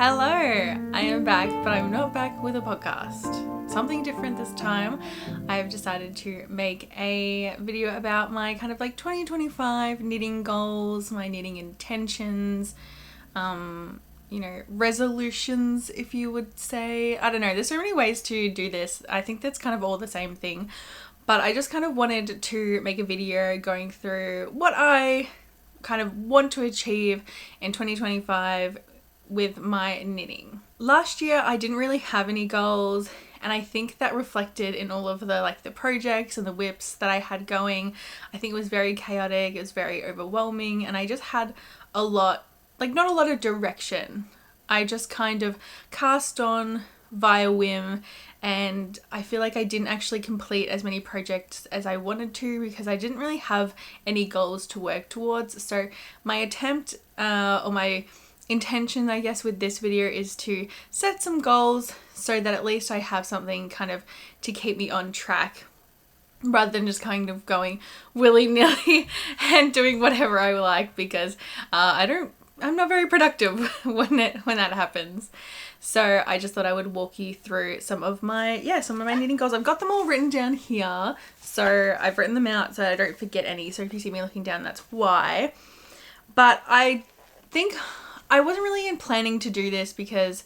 Hello, I am back, but I'm not back with a podcast. Something different this time. I've decided to make a video about my kind of like 2025 knitting goals, my knitting intentions, resolutions, if you would say. I don't know, there's so many ways to do this. I think that's kind of all the same thing. But I just kind of wanted to make a video going through what I kind of want to achieve in 2025 with my knitting. Last year I didn't really have any goals, and I think that reflected in all of the projects and the whips that I had going. I think it was very chaotic, it was very overwhelming, and I just had a lot, not a lot of direction. I just kind of cast on via whim, and I feel like I didn't actually complete as many projects as I wanted to because I didn't really have any goals to work towards. So my attempt or my intention, I guess, with this video is to set some goals so that at least I have something kind of to keep me on track rather than just kind of going willy-nilly and doing whatever I like, because I'm not very productive when that happens. So I just thought I would walk you through some of my knitting goals. I've got them all written down here, so I've written them out so I don't forget any. So if you see me looking down, that's why. But I think I wasn't really planning to do this because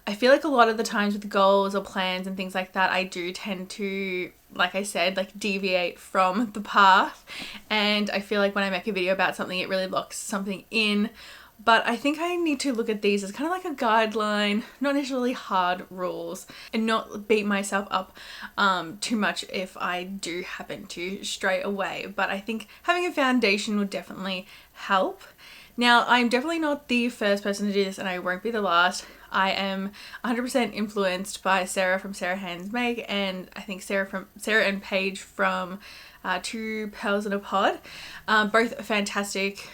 I feel like a lot of the times with goals or plans and things like that, I do tend to, like I said, deviate from the path. And I feel like when I make a video about something, it really locks something in. But I think I need to look at these as kind of like a guideline, not necessarily hard rules, and not beat myself up too much if I do happen to stray away. But I think having a foundation would definitely help. Now, I'm definitely not the first person to do this, and I won't be the last. I am 100% influenced by Sarah from Sarah Hands Make, and I think Sarah and Paige from Two Pearls in a Pod. Both fantastic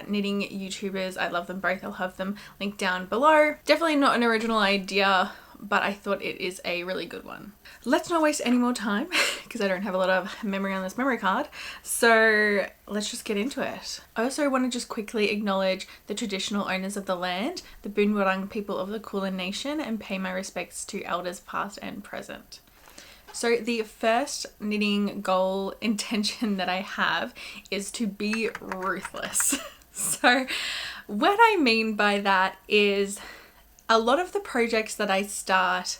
knitting YouTubers. I love them both. I'll have them linked down below. Definitely not an original idea, but I thought it is a really good one. Let's not waste any more time because I don't have a lot of memory on this memory card. So let's just get into it. I also want to just quickly acknowledge the traditional owners of the land, the Boonwurrung people of the Kulin Nation, and pay my respects to elders past and present. So the first knitting goal intention that I have is to be ruthless. So what I mean by that is a lot of the projects that I start,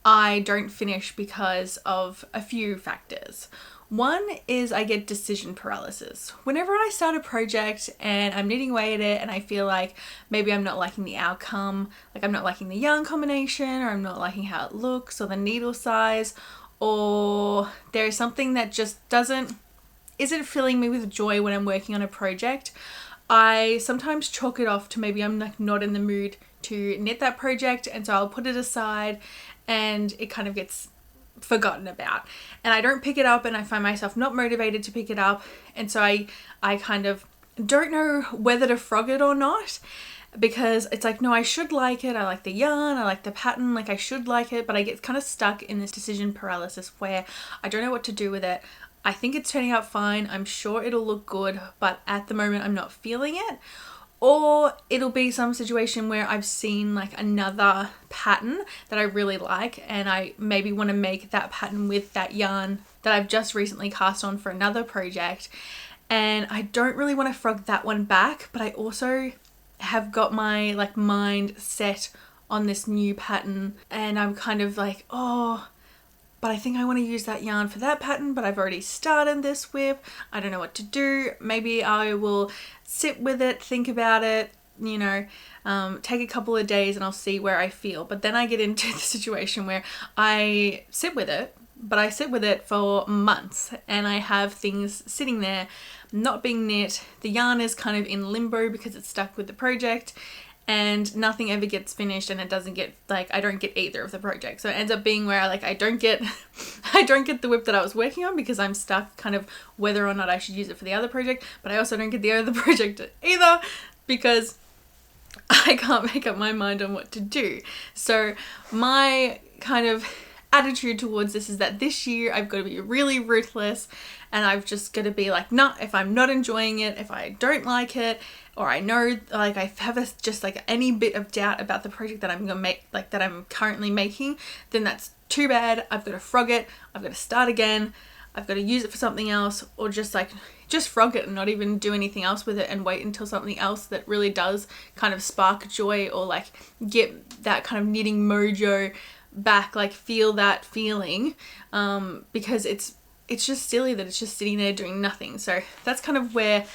I don't finish because of a few factors. One is I get decision paralysis. Whenever I start a project and I'm knitting away at it and I feel like maybe I'm not liking the outcome, like I'm not liking the yarn combination, or I'm not liking how it looks, or the needle size, or there is something that just isn't filling me with joy when I'm working on a project, I sometimes chalk it off to maybe I'm not in the mood to knit that project, and so I'll put it aside and it kind of gets forgotten about, and I don't pick it up, and I find myself not motivated to pick it up, and so I kind of don't know whether to frog it or not, because it's like, no, I should like it, I like the yarn, I like the pattern, I should like it, but I get kind of stuck in this decision paralysis where I don't know what to do with it. I think it's turning out fine, I'm sure it'll look good, but at the moment I'm not feeling it. Or it'll be some situation where I've seen another pattern that I really like, and I maybe want to make that pattern with that yarn that I've just recently cast on for another project, and I don't really want to frog that one back, but I also have got my mind set on this new pattern, and I'm kind of but I think I want to use that yarn for that pattern, but I've already started this whip. I don't know what to do. Maybe I will sit with it, think about it, take a couple of days and I'll see where I feel. But then I get into the situation where I sit with it, but I sit with it for months and I have things sitting there not being knit. The yarn is kind of in limbo because it's stuck with the project, and nothing ever gets finished, and it doesn't get I don't get either of the projects. So it ends up being where I don't get the whip that I was working on because I'm stuck kind of whether or not I should use it for the other project, but I also don't get the other project either because I can't make up my mind on what to do. So my kind of attitude towards this is that this year I've got to be really ruthless, and I've just got to be nah, if I'm not enjoying it, if I don't like it, or I know like I have just like any bit of doubt about the project that I'm gonna make, like that I'm currently making, then that's too bad. I've got to frog it. I've got to start again. I've got to use it for something else, or just frog it and not even do anything else with it and wait until something else that really does kind of spark joy, or like get that kind of knitting mojo back, like feel that feeling, because it's just silly that it's just sitting there doing nothing. So that's kind of where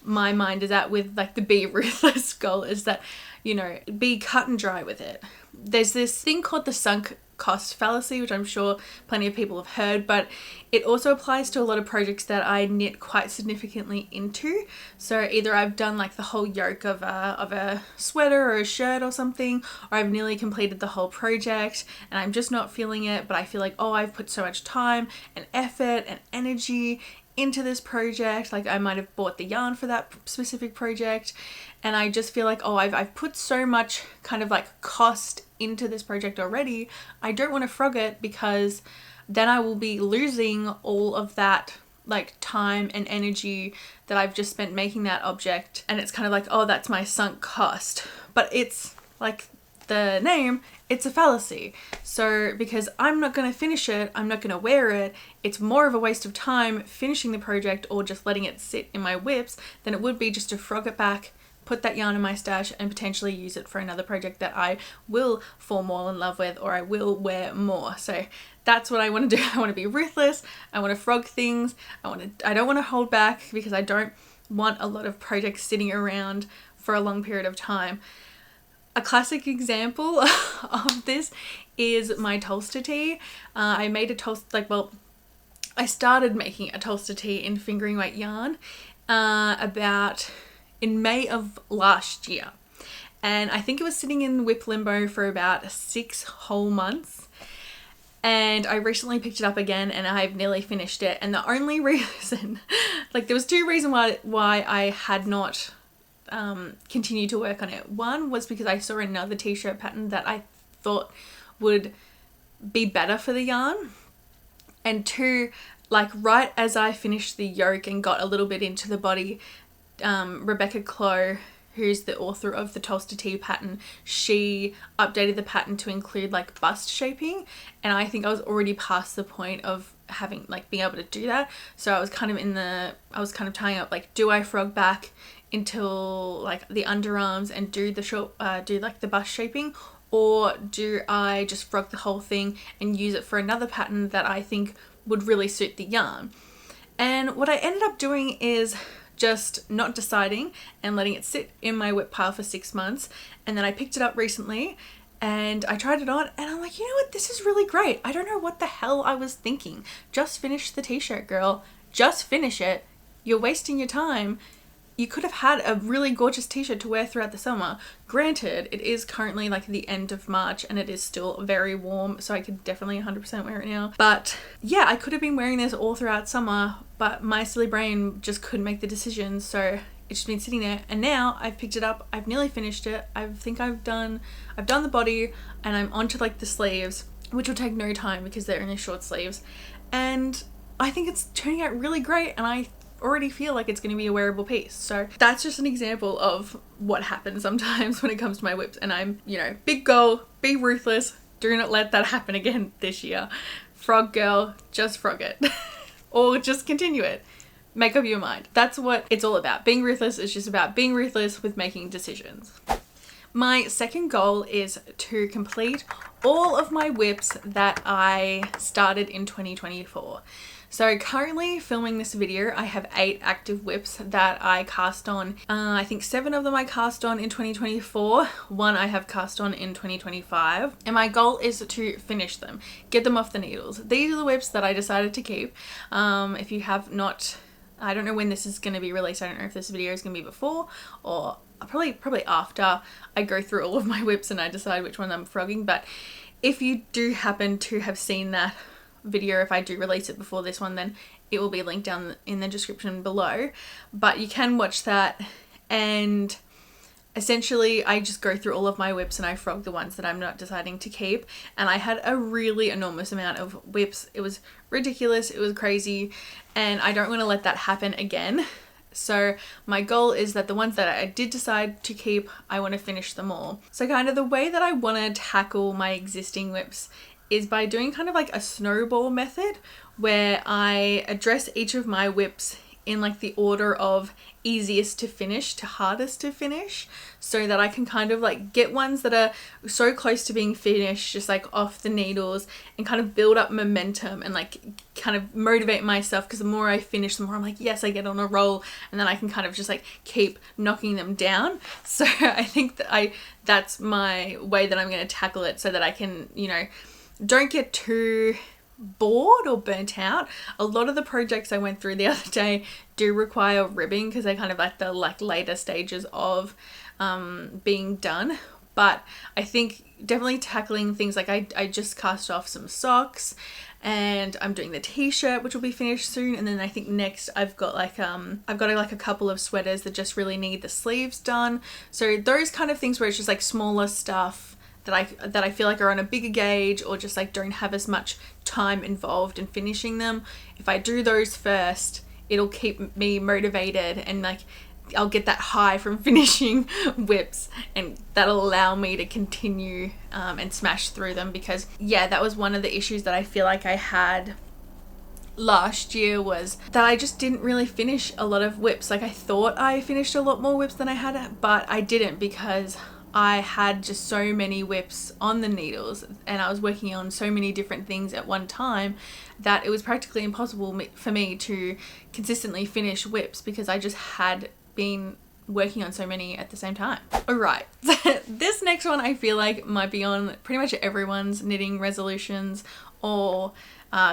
my mind is at with like the be ruthless goal, is that, you know, be cut and dry with it. There's this thing called the sunk cost fallacy, which I'm sure plenty of people have heard, but it also applies to a lot of projects that I knit quite significantly into. So either I've done like the whole yoke of a sweater or a shirt or something, or I've nearly completed the whole project and I'm just not feeling it, but I feel like, oh, I've put so much time and effort and energy into this project. Like I might have bought the yarn for that specific project, and I just feel like, oh, I've put so much kind of like cost into this project already. I don't want to frog it, because then I will be losing all of that like time and energy that I've just spent making that object. And it's kind of like, oh, that's my sunk cost. But it's like the name, it's a fallacy. So because I'm not going to finish it, I'm not going to wear it, it's more of a waste of time finishing the project or just letting it sit in my whips than it would be just to frog it back, put that yarn in my stash, and potentially use it for another project that I will fall more in love with, or I will wear more. So that's what I want to do. I want to be ruthless. I want to frog things. I don't want to hold back, because I don't want a lot of projects sitting around for a long period of time. A classic example of this is my Tolster tee. I made a I started making a Tolster tee in fingering weight yarn about in May of last year. And I think it was sitting in whip limbo for about 6 whole months. And I recently picked it up again and I've nearly finished it. And the only reason, like there was 2 reasons why I had not continued to work on it. One was because I saw another t-shirt pattern that I thought would be better for the yarn. And 2, like right as I finished the yoke and got a little bit into the body, Rebecca Clow, who's the author of the Tolster tee pattern, she updated the pattern to include like bust shaping, and I think I was already past the point of having like being able to do that. So I was kind of tying up like, do I frog back until like the underarms and do the short do like the bust shaping, or do I just frog the whole thing and use it for another pattern that I think would really suit the yarn? And what I ended up doing is just not deciding and letting it sit in my whip pile for 6 months. And then I picked it up recently and I tried it on and I'm like, you know what, this is really great. I don't know what the hell I was thinking. Just finish the t-shirt, girl. Just finish it. You're wasting your time. You could have had a really gorgeous t-shirt to wear throughout the summer. Granted, it is currently like the end of March and it is still very warm, so I could definitely 100% wear it now. But yeah, I could have been wearing this all throughout summer, but my silly brain just couldn't make the decision, so it's just been sitting there. And now I've picked it up, I've nearly finished it. I think I've done the body and I'm onto like the sleeves, which will take no time because they're only short sleeves. And I think it's turning out really great, and I already feel like it's going to be a wearable piece. So that's just an example of what happens sometimes when it comes to my whips. And I'm, you know, big goal, be ruthless, do not let that happen again this year. Frog girl, just frog it. Or just continue it. Make up your mind. That's what it's all about. Being ruthless is just about being ruthless with making decisions. My second goal is to complete all of my whips that I started in 2024. So currently filming this video, I have 8 active whips that I cast on. I think 7 of them I cast on in 2024. 1 I have cast on in 2025. And my goal is to finish them, get them off the needles. These are the whips that I decided to keep. If you have not, I don't know when this is going to be released. I don't know if this video is going to be before or probably after I go through all of my whips and I decide which one I'm frogging. But if you do happen to have seen that video, if I do release it before this one, then it will be linked down in the description below. But you can watch that, and essentially I just go through all of my whips and I frog the ones that I'm not deciding to keep. And I had a really enormous amount of whips. It was ridiculous, it was crazy, and I don't want to let that happen again. So my goal is that the ones that I did decide to keep, I want to finish them all. So kind of the way that I want to tackle my existing WIPs is by doing kind of like a snowball method, where I address each of my WIPs in like the order of easiest to finish to hardest to finish, so that I can kind of like get ones that are so close to being finished, just like off the needles, and kind of build up momentum and like kind of motivate myself, because the more I finish, the more I'm like, yes, I get on a roll, and then I can kind of just like keep knocking them down. So I think that that's my way that I'm going to tackle it, so that I can, you know, don't get too bored or burnt out. A lot of the projects I went through the other day do require ribbing, because they're kind of like the like later stages of being done. But I think definitely tackling things like I just cast off some socks, and I'm doing the t-shirt, which will be finished soon. And then I think next I've got like a couple of sweaters that just really need the sleeves done. So those kind of things where it's just like smaller stuff that I feel like are on a bigger gauge, or just like don't have as much time involved in finishing them. If I do those first, it'll keep me motivated, and like I'll get that high from finishing WIPs, and that'll allow me to continue and smash through them. Because yeah, that was one of the issues that I feel like I had last year, was that I just didn't really finish a lot of WIPs. Like I thought I finished a lot more WIPs than I had, but I didn't, because I had just so many WIPs on the needles, and I was working on so many different things at one time, that it was practically impossible for me to consistently finish WIPs, because I just had been working on so many at the same time. Alright, this next one I feel like might be on pretty much everyone's knitting resolutions or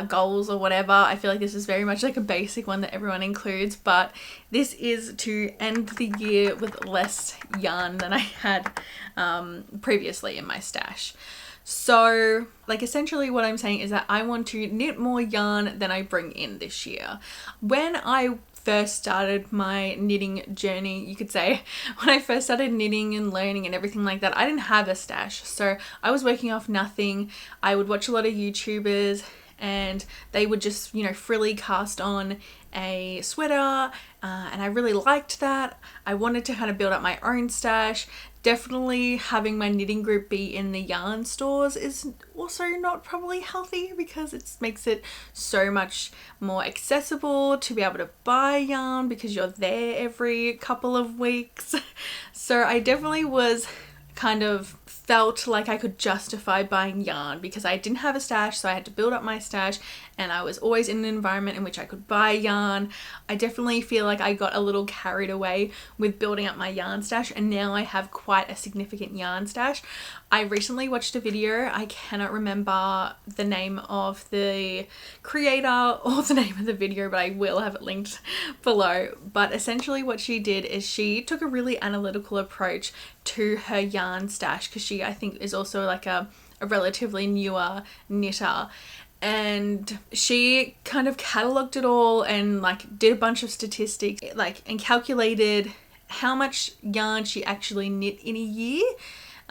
goals or whatever. I feel like this is very much like a basic one that everyone includes, but this is to end the year with less yarn than I had previously in my stash. So like essentially what I'm saying is that I want to knit more yarn than I bring in this year. When I first started my knitting journey, you could say, when I first started knitting and learning and everything like that, I didn't have a stash. So I was working off nothing. I would watch a lot of YouTubers, and they would just, you know, frilly cast on a sweater, and I really liked that. I wanted to kind of build up my own stash. Definitely having my knitting group be in the yarn stores is also not probably healthy, because it makes it so much more accessible to be able to buy yarn, because you're there every couple of weeks. So I definitely was kind of felt like I could justify buying yarn, because I didn't have a stash, so I had to build up my stash, and I was always in an environment in which I could buy yarn. I definitely feel like I got a little carried away with building up my yarn stash, and now I have quite a significant yarn stash. I recently watched a video, I cannot remember the name of the creator or the name of the video, but I will have it linked below. But essentially what she did is she took a really analytical approach to her yarn stash, because she, I think, is also like a relatively newer knitter, and she kind of catalogued it all and like did a bunch of statistics, like, and calculated how much yarn she actually knit in a year,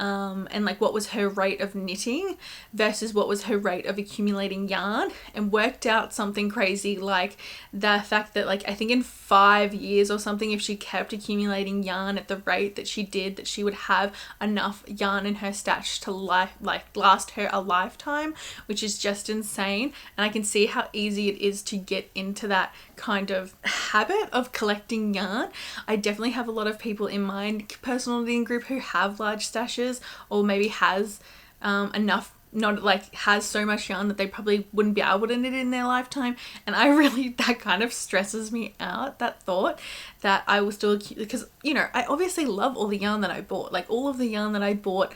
and like what was her rate of knitting versus what was her rate of accumulating yarn, and worked out something crazy, like the fact that like I think in 5 years or something, if she kept accumulating yarn at the rate that she did, that she would have enough yarn in her stash to last her a lifetime, which is just insane. And I can see how easy it is to get into that kind of habit of collecting yarn. I definitely have a lot of people in my personal knitting group who have large stashes, or maybe has enough, not like has so much yarn that they probably wouldn't be able to knit in their lifetime. And I really, that kind of stresses me out, that thought that I will still, because, you know, I obviously love all the yarn that I bought, like all of the yarn that I bought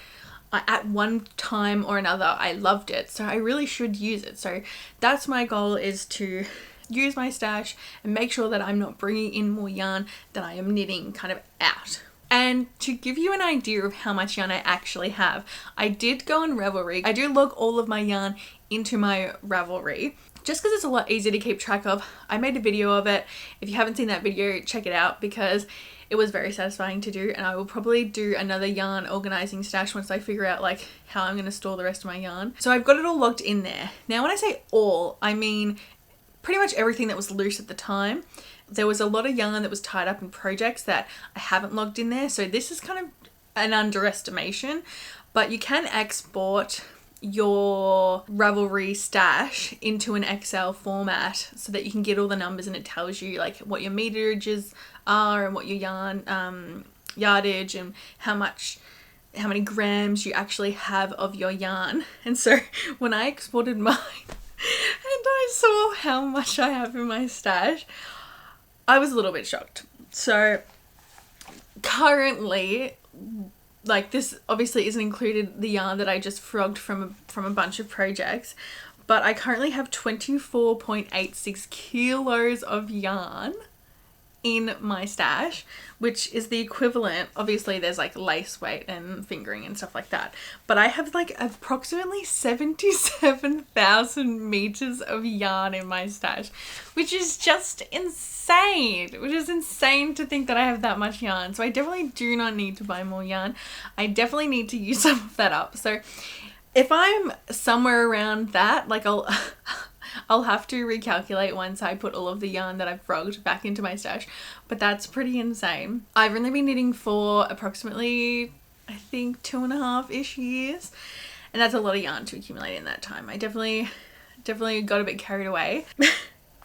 at one time or another, I loved it, so I really should use it. So that's my goal, is to use my stash and make sure that I'm not bringing in more yarn than I am knitting kind of out. And to give you an idea of how much yarn I actually have, I did go on Ravelry. I do log all of my yarn into my Ravelry, just because it's a lot easier to keep track of. I made a video of it. If you haven't seen that video, check it out, because it was very satisfying to do, and I will probably do another yarn organizing stash once I figure out like how I'm going to store the rest of my yarn. So I've got it all logged in there. Now when I say all, I mean pretty much everything that was loose at the time. There was a lot of yarn that was tied up in projects that I haven't logged in there. So this is kind of an underestimation, but you can export your Ravelry stash into an Excel format so that you can get all the numbers, and it tells you like what your meterages are and what your yarn yardage and how many grams you actually have of your yarn. And so when I exported mine and I saw how much I have in my stash, I was a little bit shocked. So currently, like, this obviously isn't included the yarn that I just frogged from a bunch of projects, but I currently have 24.86 kilos of yarn in my stash, which is the equivalent, obviously there's like lace weight and fingering and stuff like that, but I have like approximately 77,000 meters of yarn in my stash, which is just insane, to think that I have that much yarn. So I definitely do not need to buy more yarn. I definitely need to use some of that up. So if I'm somewhere around that, like I'll have to recalculate once I put all of the yarn that I've frogged back into my stash, but that's pretty insane. I've only been knitting for approximately, I think, 2.5-ish years, and that's a lot of yarn to accumulate in that time. I definitely got a bit carried away.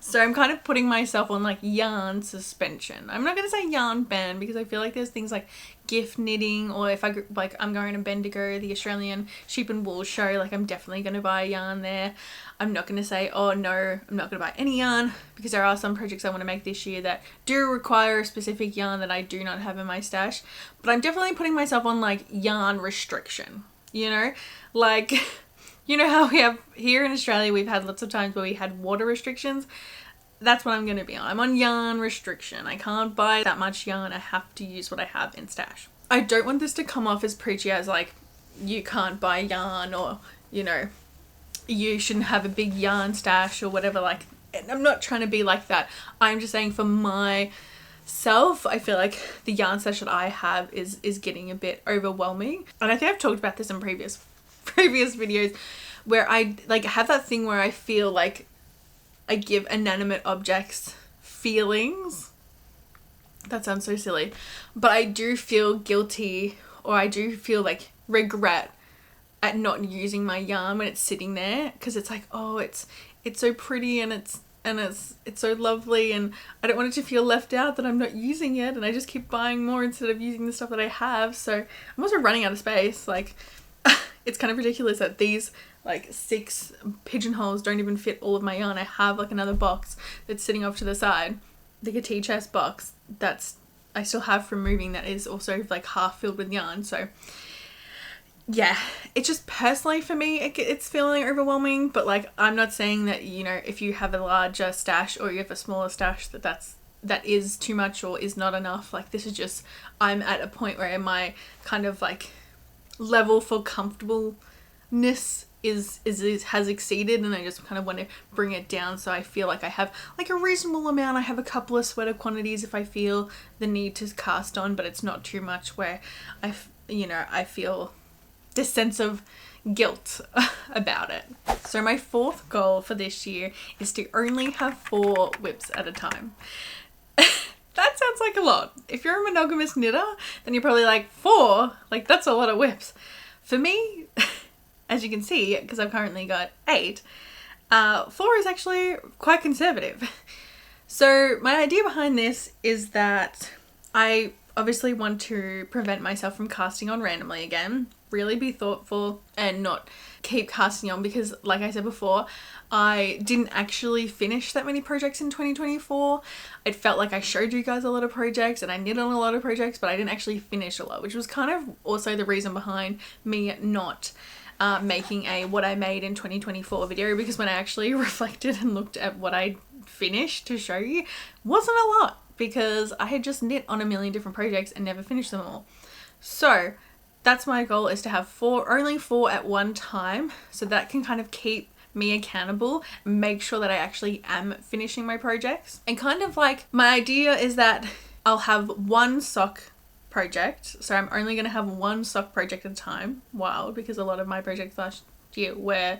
So I'm kind of putting myself on like yarn suspension. I'm not going to say yarn ban, because I feel like there's things like gift knitting, or if I'm going to Bendigo, the Australian sheep and wool show, like I'm definitely going to buy yarn there. I'm not going to say, oh no, I'm not going to buy any yarn, because there are some projects I want to make this year that do require a specific yarn that I do not have in my stash. But I'm definitely putting myself on like yarn restriction, you know, like you know how we have here in Australia, we've had lots of times where we had water restrictions. That's what I'm going to be on. I'm on yarn restriction. I can't buy that much yarn. I have to use what I have in stash. I don't want this to come off as preachy as like, you can't buy yarn, or, you know, you shouldn't have a big yarn stash or whatever. Like, I'm not trying to be like that. I'm just saying for myself, I feel like the yarn stash that I have is getting a bit overwhelming. And I think I've talked about this in previous videos, where I like have that thing where I feel like I give inanimate objects feelings. That sounds so silly, but I do feel guilty, or I do feel like regret at not using my yarn when it's sitting there, because it's like, oh, it's so pretty and it's so lovely, and I don't want it to feel left out that I'm not using it, and I just keep buying more instead of using the stuff that I have. So I'm also running out of space. Like, it's kind of ridiculous that these like 6 pigeonholes don't even fit all of my yarn. I have like another box that's sitting off to the side, like a tea chest box that's I still have from moving, that is also like half filled with yarn. So yeah, it's just personally for me, it's feeling overwhelming. But like, I'm not saying that, you know, if you have a larger stash or you have a smaller stash, that is too much or is not enough. Like, this is just, I'm at a point where my kind of like level for comfortableness has exceeded, and I just kind of want to bring it down so I feel like I have like a reasonable amount. I have a couple of sweater quantities if I feel the need to cast on, but it's not too much where I feel this sense of guilt about it. So my 4th goal for this year is to only have 4 whips at a time. That sounds like a lot. If you're a monogamous knitter, then you're probably like, 4? Like, that's a lot of whips. For me, as you can see, because I've currently got 8, 4 is actually quite conservative. So my idea behind this is that I obviously want to prevent myself from casting on randomly again, really be thoughtful and not keep casting on, because like I said before, I didn't actually finish that many projects in 2024. It felt like I showed you guys a lot of projects and I knit on a lot of projects, but I didn't actually finish a lot, which was kind of also the reason behind me not making a what I made in 2024 video, because when I actually reflected and looked at what I finished to show you, wasn't a lot, because I had just knit on a million different projects and never finished them all. So that's my goal, is to have only 4 at one time, so that can kind of keep me accountable and make sure that I actually am finishing my projects. And kind of like, my idea is that I'll have 1 sock project, so I'm only going to have 1 sock project at a time. Wild, because a lot of my projects last year were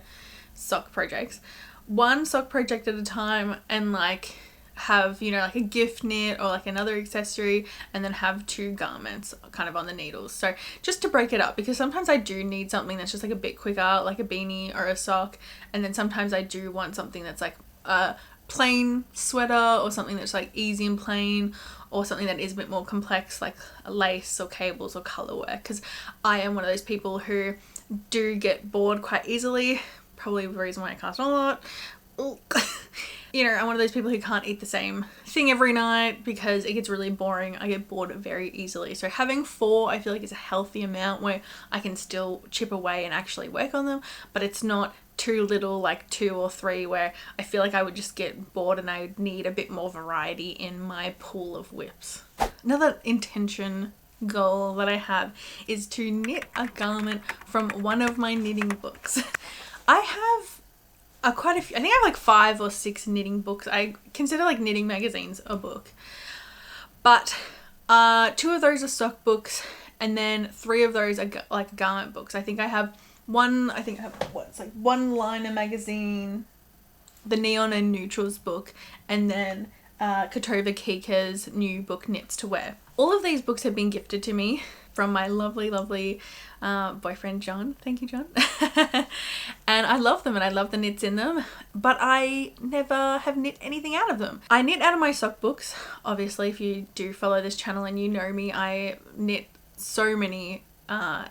sock projects. one sock project at a time and like have, you know, like a gift knit or like another accessory, and then have 2 garments kind of on the needles. So just to break it up, because sometimes I do need something that's just like a bit quicker, like a beanie or a sock, and then sometimes I do want something that's like a plain sweater or something that's like easy and plain, or something that is a bit more complex like lace or cables or color work, because I am one of those people who do get bored quite easily, probably the reason why I cast on a lot. You know, I'm one of those people who can't eat the same thing every night because it gets really boring. I get bored very easily. So having 4, I feel like is a healthy amount where I can still chip away and actually work on them, but it's not too little, like 2 or 3, where I feel like I would just get bored and I would need a bit more variety in my pool of whips. Another intention goal that I have is to knit a garment from one of my knitting books. I have quite a few. I think I have like 5 or 6 knitting books. I consider like knitting magazines a book, but 2 of those are stock books, and then 3 of those are like garment books. I think I have one liner magazine, the Neon and Neutrals book, and then Katova Kika's new book Knits to Wear. All of these books have been gifted to me from my lovely boyfriend John. Thank you, John. And I love them and I love the knits in them, but I never have knit anything out of them. I knit out of my sock books. Obviously, if you do follow this channel and you know me, I knit so many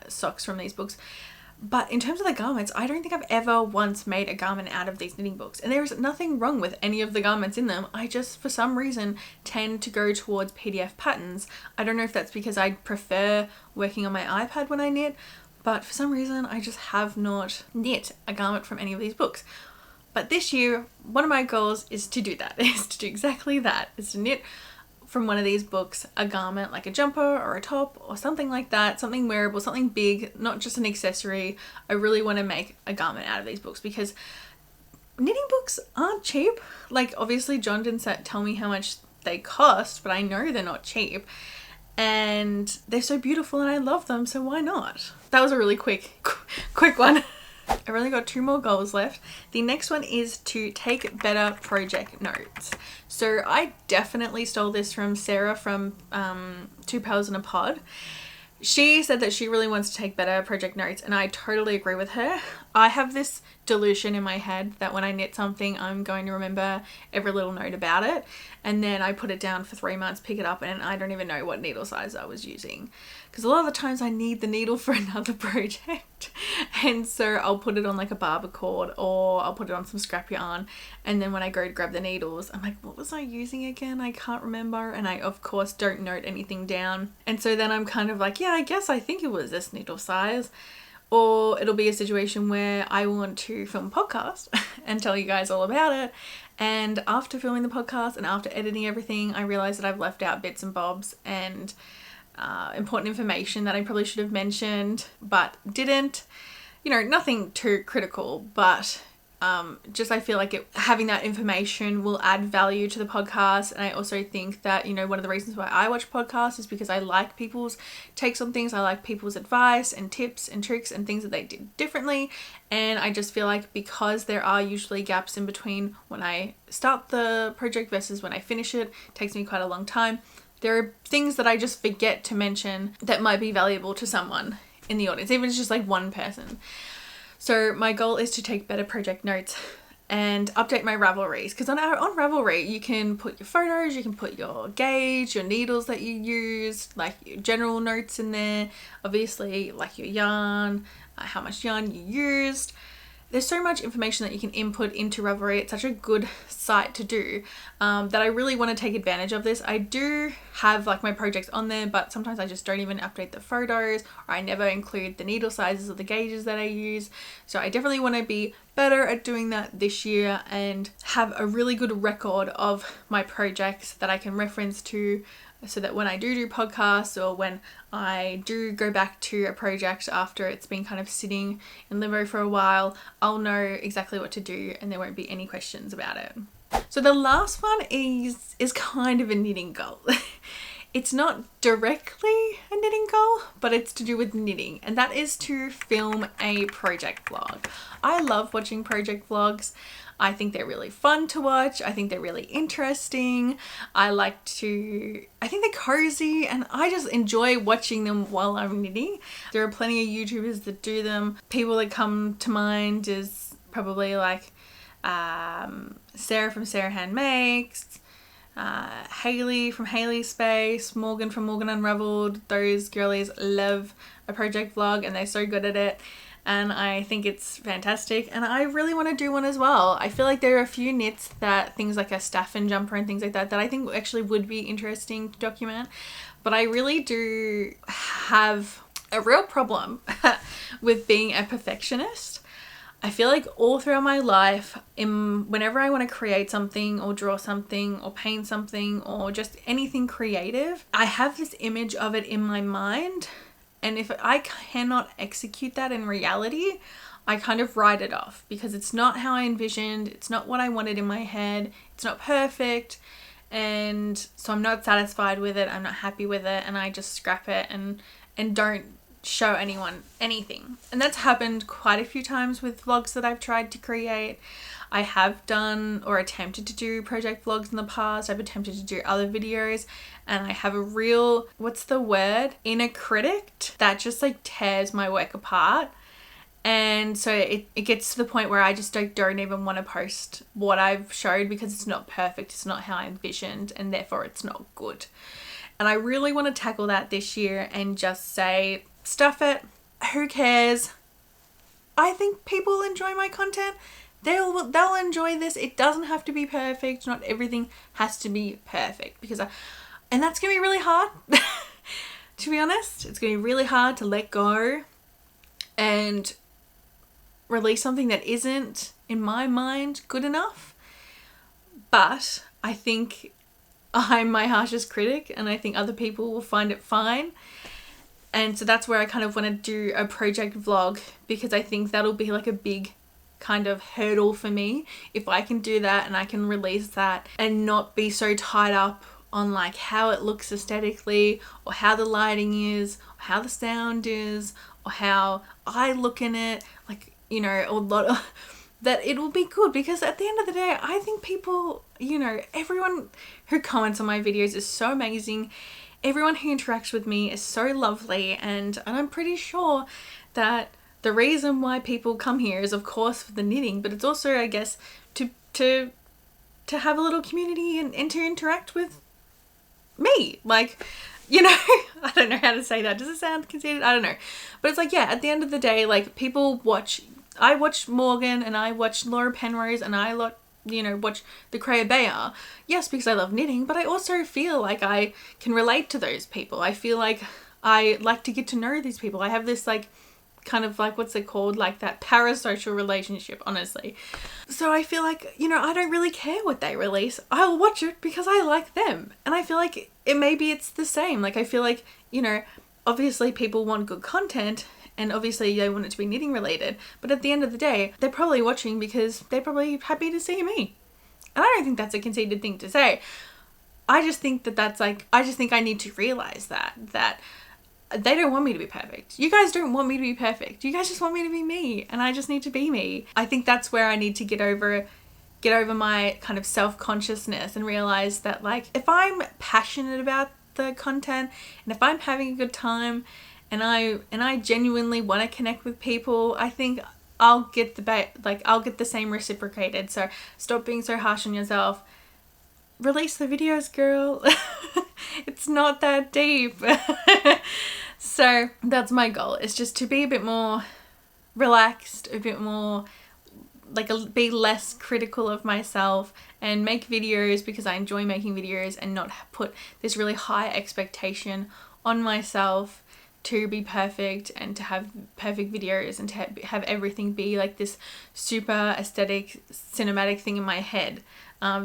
socks from these books. But in terms of the garments, I don't think I've ever once made a garment out of these knitting books. And there is nothing wrong with any of the garments in them. I just, for some reason, tend to go towards PDF patterns. I don't know if that's because I prefer working on my iPad when I knit, but for some reason, I just have not knit a garment from any of these books. But this year, one of my goals is to do that, is to do exactly that, is to knit from one of these books a garment, like a jumper or a top or something like that, something wearable, something big, not just an accessory. I really want to make a garment out of these books because knitting books aren't cheap. Like, obviously John didn't tell me how much they cost, but I know they're not cheap, and they're so beautiful and I love them, so why not? That was a really quick one. I've only got 2 more goals left. The next one is to take better project notes. So I definitely stole this from Sarah from 2 Pals in a Pod. She said that she really wants to take better project notes, and I totally agree with her. I have this delusion in my head that when I knit something, I'm going to remember every little note about it, and then I put it down for 3 months, pick it up, and I don't even know what needle size I was using. Because a lot of the times I need the needle for another project, and so I'll put it on like a barber cord, or I'll put it on some scrap yarn, and then when I go to grab the needles, I'm like, what was I using again? I can't remember, and I of course don't note anything down, and so then I'm kind of like, yeah, I guess I think it was this needle size. Or it'll be a situation where I want to film a podcast and tell you guys all about it, and after filming the podcast and after editing everything, I realize that I've left out bits and bobs and important information that I probably should have mentioned but didn't. You know, nothing too critical, but just I feel like having that information will add value to the podcast. And I also think that, you know, one of the reasons why I watch podcasts is because I like people's takes on things. I like people's advice and tips and tricks and things that they did differently. And I just feel like because there are usually gaps in between when I start the project versus when I finish it, takes me quite a long time. There are things that I just forget to mention that might be valuable to someone in the audience, even if it's just like one person. So my goal is to take better project notes and update my Ravelries, because on Ravelry you can put your photos, you can put your gauge, your needles that you use, like your general notes in there, obviously like your yarn, how much yarn you used. There's so much information that you can input into Ravelry. It's such a good site to do that I really want to take advantage of this. I do have like my projects on there, but sometimes I just don't even update the photos, or I never include the needle sizes or the gauges that I use. So I definitely want to be better at doing that this year and have a really good record of my projects that I can reference to, so that when I do podcasts, or when I do go back to a project after it's been kind of sitting in limbo for a while, I'll know exactly what to do and there won't be any questions about it. So the last one is kind of a knitting goal. It's not directly a knitting goal, but it's to do with knitting, and that is to film a project vlog. I love watching project vlogs. I think they're really fun to watch. I think they're really interesting. I think they're cozy, and I just enjoy watching them while I'm knitting. There are plenty of YouTubers that do them. People that come to mind is probably like Sarah from Sarah Hand Makes, Haley from Haley Space, Morgan from Morgan Unraveled. Those girlies love a project vlog and they're so good at it, and I think it's fantastic, and I really want to do one as well. I feel like there are a few knits, that things like a staffin jumper and things like that I think actually would be interesting to document, but I really do have a real problem with being a perfectionist. I feel like all throughout my life, whenever I want to create something or draw something or paint something or just anything creative, I have this image of it in my mind. And if I cannot execute that in reality, I kind of write it off because it's not how I envisioned. It's not what I wanted in my head. It's not perfect. And so I'm not satisfied with it. I'm not happy with it. And I just scrap it and don't show anyone anything. And that's happened quite a few times with vlogs that I've tried to create. I have done or attempted to do project vlogs in the past. I've attempted to do other videos, and I have a real, what's the word, inner critic that just like tears my work apart. And so it gets to the point where I just don't even want to post what I've showed because it's not perfect. It's not how I envisioned, and therefore it's not good. And I really want to tackle that this year and just say, stuff it, who cares? I think people enjoy my content. They'll enjoy this. It doesn't have to be perfect. Not everything has to be perfect, because and that's gonna be really hard. To be honest, it's gonna be really hard to let go and release something that isn't, in my mind, good enough. But I think I'm my harshest critic, and I think other people will find it fine. And so that's where I kind of want to do a project vlog, because I think that'll be like a big kind of hurdle for me if I can do that and I can release that and not be so tied up on like how it looks aesthetically, or how the lighting is, or how the sound is, or how I look in it, like, you know, a lot of that. It will be good, because at the end of the day, I think people, you know, everyone who comments on my videos is so amazing. Everyone who interacts with me is so lovely, and I'm pretty sure that the reason why people come here is of course for the knitting, but it's also, I guess, to have a little community and to interact with me. Like, you know, I don't know how to say that. Does it sound conceited? I don't know. But it's like, yeah, at the end of the day, like, people watch, I watch Morgan and I watch Laura Penrose and I watch the Creya Bayer. Yes, because I love knitting, but I also feel like I can relate to those people. I feel like I like to get to know these people. I have this like kind of like, what's it called, like that parasocial relationship, honestly. So I feel like, you know, I don't really care what they release. I'll watch it because I like them. And I feel like maybe it's the same. Like, I feel like, you know, obviously people want good content, and obviously they want it to be knitting related, but at the end of the day, they're probably watching because they're probably happy to see me. And I don't think that's a conceited thing to say. I just think that's like, I just think I need to realize that they don't want me to be perfect. You guys don't want me to be perfect. You guys just want me to be me, and I just need to be me. I think that's where I need to get over my kind of self-consciousness and realize that, like, if I'm passionate about the content and if I'm having a good time and I genuinely want to connect with people, I think I'll get the same reciprocated. So stop being so harsh on yourself. Release the videos, girl. It's not that deep. So that's my goal. It's just to be a bit more relaxed, a bit more like be less critical of myself and make videos because I enjoy making videos, and not put this really high expectation on myself to be perfect and to have perfect videos and to have everything be like this super aesthetic cinematic thing in my head,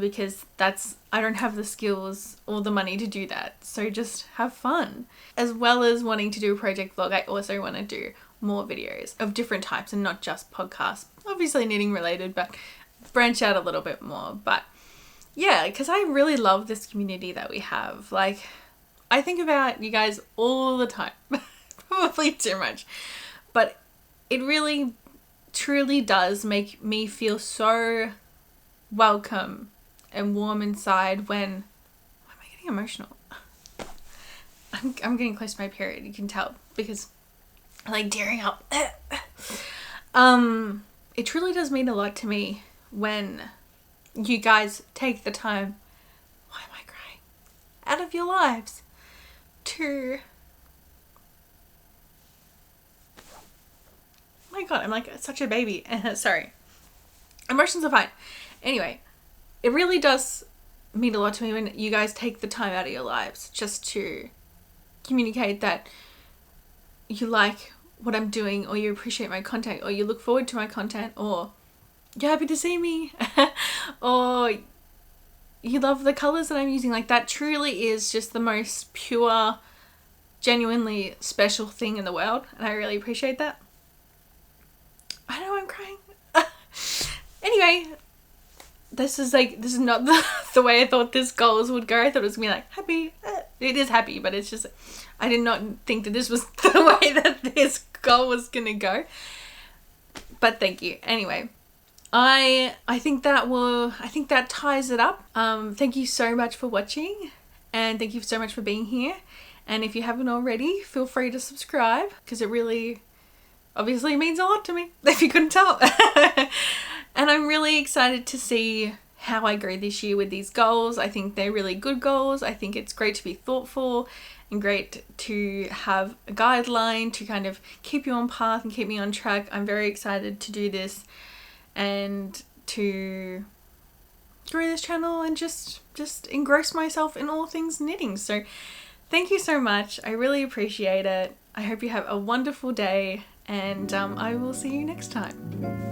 because I don't have the skills or the money to do that. So just have fun. As well as wanting to do a project vlog, I also want to do more videos of different types and not just podcasts, obviously knitting related, but branch out a little bit more. But yeah, because I really love this community that we have. Like, I think about you guys all the time. Probably too much. But it really, truly does make me feel so welcome and warm inside when... Why am I getting emotional? I'm getting close to my period, you can tell, because I like tearing up. It truly does mean a lot to me when you guys take the time, why am I crying, out of your lives to... Oh my god, I'm like such a baby. Sorry. Emotions are fine. Anyway, it really does mean a lot to me when you guys take the time out of your lives just to communicate that you like what I'm doing, or you appreciate my content, or you look forward to my content, or you're happy to see me, or you love the colors that I'm using. Like, that truly is just the most pure, genuinely special thing in the world, and I really appreciate that. I know I'm crying. Anyway, this is not the way I thought this goals would go. I thought it was gonna be like happy. It is happy, but it's just, I did not think that this was the way that this goal was gonna go. But thank you. Anyway, I think that ties it up. Thank you so much for watching, and thank you so much for being here. And if you haven't already, feel free to subscribe, because it really obviously means a lot to me, if you couldn't tell. And I'm really excited to see how I grow this year with these goals. I think they're really good goals. I think it's great to be thoughtful and great to have a guideline to kind of keep you on path and keep me on track. I'm very excited to do this and to grow this channel and just engross myself in all things knitting. So thank you so much. I really appreciate it. I hope you have a wonderful day, and I will see you next time.